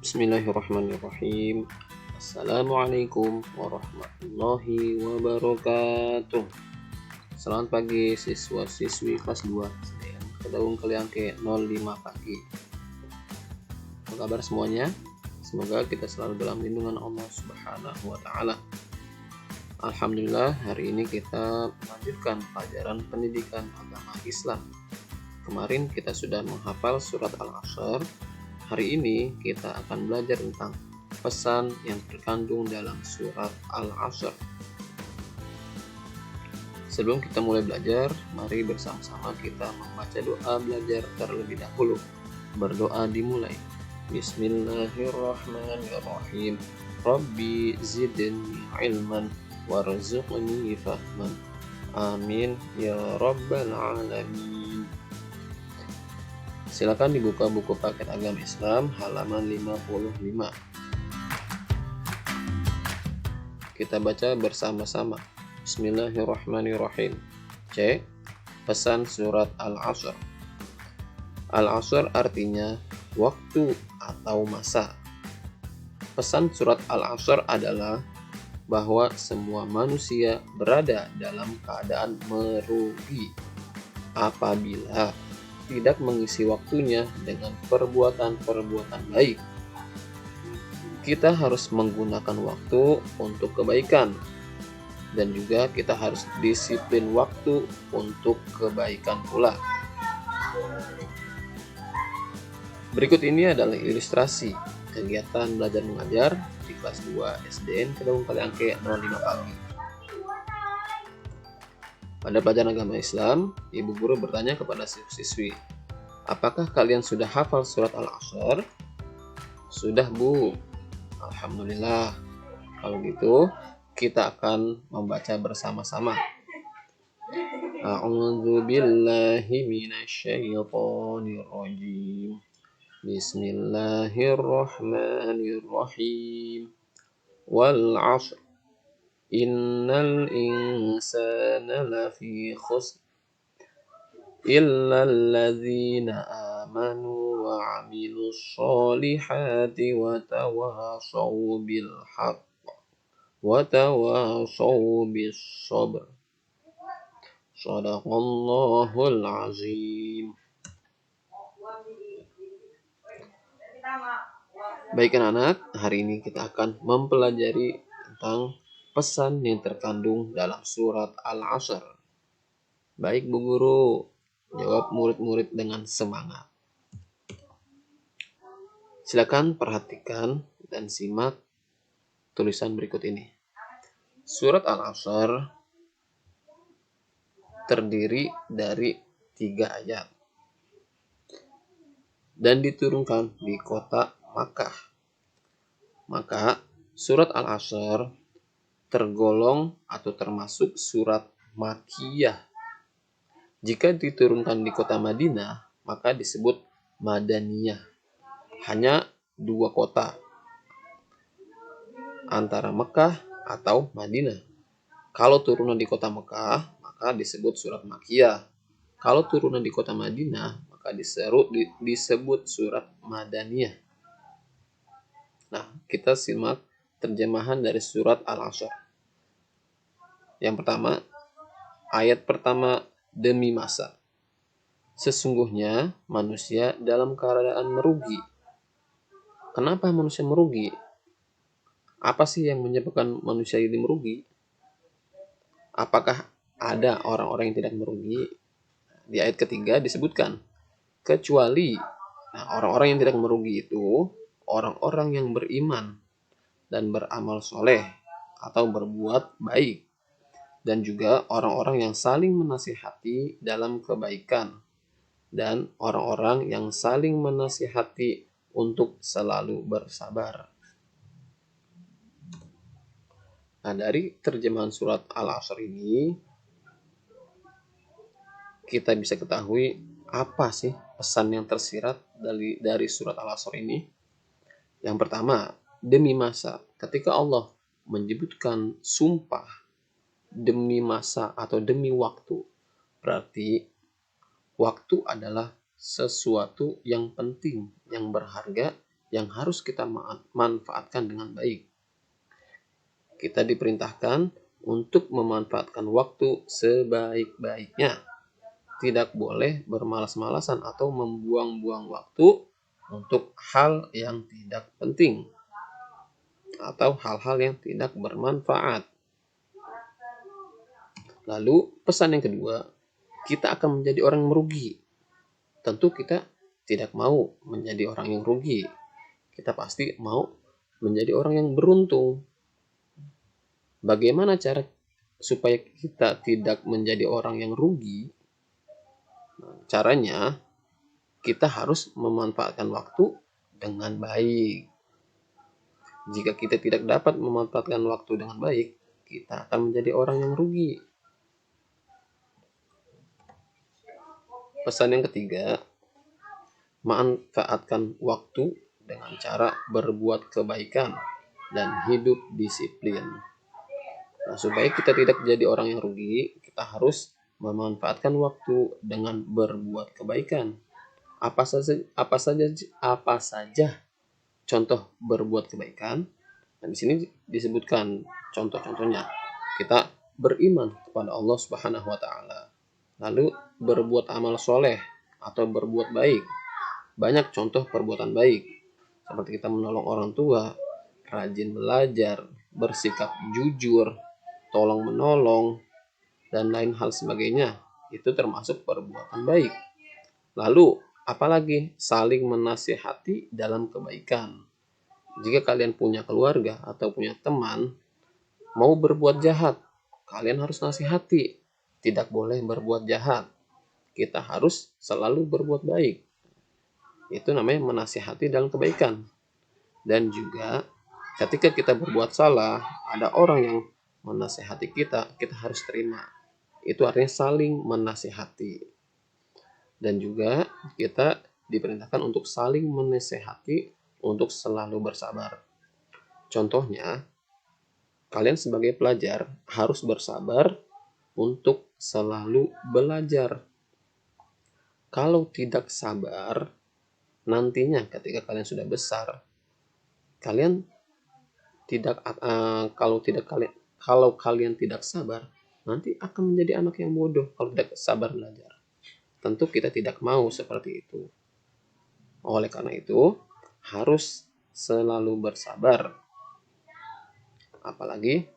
Bismillahirrahmanirrahim. Assalamualaikum warahmatullahi wabarakatuh. Selamat pagi siswa-siswi kelas 2 SDN Kedaung Kaliangke 05 pagi. Apa kabar semuanya? Semoga kita selalu dalam lindungan Allah Subhanahu wa taala. Alhamdulillah, hari ini kita melanjutkan pelajaran pendidikan agama Islam. Kemarin kita sudah menghafal surat Al-Asr. Hari ini kita akan belajar tentang pesan yang terkandung dalam surat Al-Asr. Sebelum kita mulai belajar, mari bersama-sama kita membaca doa belajar terlebih dahulu. Berdoa dimulai. Bismillahirrahmanirrahim. Rabbi zidni ilman warzuqni fahman. Amin ya rabbal alamin. Silakan dibuka buku paket agama Islam halaman 55. Kita baca bersama-sama. Bismillahirrahmanirrahim. C. Pesan surat Al-Asr. Al-Asr artinya waktu atau masa. Pesan surat Al-Asr adalah bahwa semua manusia berada dalam keadaan merugi apabila tidak mengisi waktunya dengan perbuatan-perbuatan baik. Kita harus menggunakan waktu untuk kebaikan, dan juga kita harus disiplin waktu untuk kebaikan pula. Berikut ini adalah ilustrasi kegiatan belajar mengajar di kelas 2 SDN Kedaung Kaliangke 05 pagi. Pada pelajaran agama Islam, ibu guru bertanya kepada siswi, apakah kalian sudah hafal surat Al-Asr? Sudah, Bu. Alhamdulillah. Kalau gitu, kita akan membaca bersama-sama. A'udzu billahi minasyaitonir rajim. Bismillahirrahmanirrahim. Wal 'ashr. Innal insana lafi khusr illa alladzina amanu wa 'amilus sholihati wa tawashaw bil haqq wa tawashaw bis sabr. Shadaqallahul azim. Baik anak-anak, hari ini kita akan mempelajari tentang pesan yang terkandung dalam surat Al-Asr. Baik Bu Guru, jawab murid-murid dengan semangat. Silakan perhatikan dan simak tulisan berikut ini. Surat Al-Asr terdiri dari 3 ayat dan diturunkan di kota Makkah. Maka surat Al-Asr tergolong atau termasuk surat Makkiyah. Jika diturunkan di kota Madinah, maka disebut Madaniyah. Hanya 2 kota, antara Mekah atau Madinah. Kalau turunan di kota Mekah, maka disebut surat Makkiyah. Kalau turunan di kota Madinah, maka disebut surat Madaniyah. Nah, kita simak terjemahan dari surat Al-Asr. Yang pertama, ayat pertama, demi masa. Sesungguhnya manusia dalam keadaan merugi. Kenapa manusia merugi? Apa sih yang menyebabkan manusia ini merugi? Apakah ada orang-orang yang tidak merugi? Di ayat ketiga disebutkan, kecuali orang-orang yang tidak merugi itu orang-orang yang beriman dan beramal soleh atau berbuat baik, dan juga orang-orang yang saling menasihati dalam kebaikan, dan orang-orang yang saling menasihati untuk selalu bersabar. Nah, dari terjemahan surat Al-Asr ini, kita bisa ketahui apa sih pesan yang tersirat dari surat Al-Asr ini. Yang pertama, demi masa. Ketika Allah menyebutkan sumpah demi masa atau demi waktu, berarti waktu adalah sesuatu yang penting, yang berharga, yang harus kita manfaatkan dengan baik. Kita diperintahkan untuk memanfaatkan waktu sebaik-baiknya. Tidak boleh bermalas-malasan atau membuang-buang waktu untuk hal yang tidak penting atau hal-hal yang tidak bermanfaat. Lalu pesan yang kedua, kita akan menjadi orang yang merugi. Tentu kita tidak mau menjadi orang yang rugi. Kita pasti mau menjadi orang yang beruntung. Bagaimana cara supaya kita tidak menjadi orang yang rugi? Caranya, kita harus memanfaatkan waktu dengan baik. Jika kita tidak dapat memanfaatkan waktu dengan baik, kita akan menjadi orang yang rugi. Pesan yang ketiga, manfaatkan waktu dengan cara berbuat kebaikan dan hidup disiplin. Nah, supaya kita tidak jadi orang yang rugi, kita harus memanfaatkan waktu dengan berbuat kebaikan. Apa saja contoh berbuat kebaikan? Nah, di sini disebutkan contoh-contohnya. Kita beriman kepada Allah Subhanahu wa taala. Lalu berbuat amal soleh atau berbuat baik. Banyak contoh perbuatan baik, seperti kita menolong orang tua, rajin belajar, bersikap jujur, tolong menolong, dan lain hal sebagainya. Itu termasuk perbuatan baik. Lalu, apalagi saling menasihati dalam kebaikan. Jika kalian punya keluarga atau punya teman, mau berbuat jahat, kalian harus nasihati. Tidak boleh berbuat jahat. Kita harus selalu berbuat baik. Itu namanya menasihati dalam kebaikan. Dan juga ketika kita berbuat salah, ada orang yang menasihati kita, kita harus terima. Itu artinya saling menasihati. Dan juga kita diperintahkan untuk saling menasihati untuk selalu bersabar. Contohnya, kalian sebagai pelajar harus bersabar untuk selalu belajar. Kalau tidak sabar, nantinya ketika kalian sudah besar, kalian tidak kalau kalian tidak sabar, nanti akan menjadi anak yang bodoh kalau tidak sabar belajar. Tentu kita tidak mau seperti itu. Oleh karena itu, harus selalu bersabar. Apalagi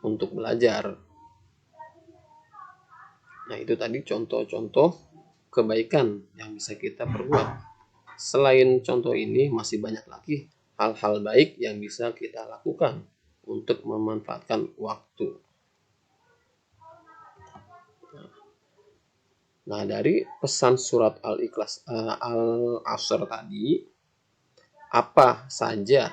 untuk belajar. Nah, itu tadi contoh-contoh kebaikan yang bisa kita perbuat. Selain contoh ini, masih banyak lagi hal-hal baik yang bisa kita lakukan untuk memanfaatkan waktu. Nah, dari pesan surat Al-Asr tadi, apa saja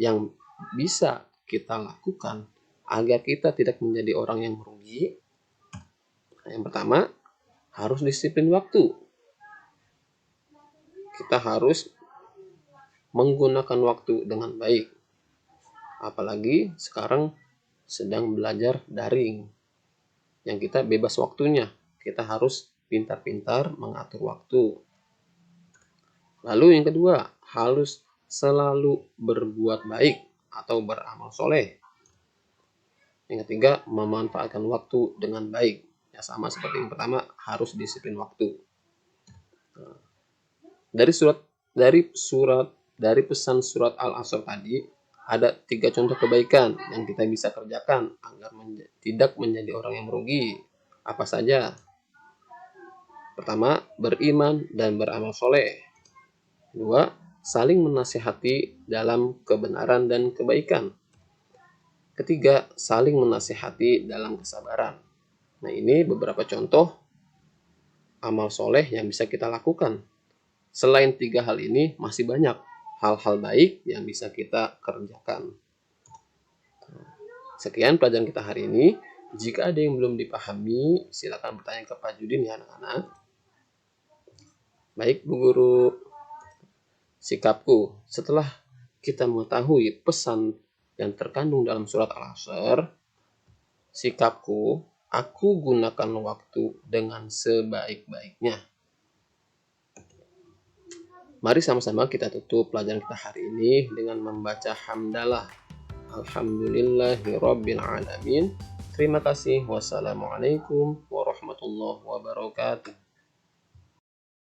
yang bisa kita lakukan agar kita tidak menjadi orang yang merugi? Yang pertama, harus disiplin waktu. Kita harus menggunakan waktu dengan baik. Apalagi sekarang sedang belajar daring. Yang kita bebas waktunya. Kita harus pintar-pintar mengatur waktu. Lalu yang kedua, harus selalu berbuat baik atau beramal soleh. Yang ketiga, memanfaatkan waktu dengan baik. Ya, sama seperti yang pertama, harus disiplin waktu. Dari pesan surat Al-Asr tadi, ada 3 contoh kebaikan yang kita bisa kerjakan agar tidak menjadi orang yang merugi. Apa saja? Pertama, beriman dan beramal soleh. Kedua, saling menasihati dalam kebenaran dan kebaikan. Ketiga, saling menasihati dalam kesabaran. Nah, ini beberapa contoh amal soleh yang bisa kita lakukan. Selain 3 hal ini, masih banyak hal-hal baik yang bisa kita kerjakan. Sekian pelajaran kita hari ini. Jika ada yang belum dipahami, silakan bertanya ke Pak Judin ya anak-anak. Baik Bu Guru, sikapku setelah kita mengetahui pesan yang terkandung dalam surat Al-Asr, sikapku, aku gunakan waktu dengan sebaik-baiknya. Mari sama-sama kita tutup pelajaran kita hari ini dengan membaca hamdalah. Alhamdulillahirabbil alamin. Terima kasih. Wassalamualaikum warahmatullahi wabarakatuh.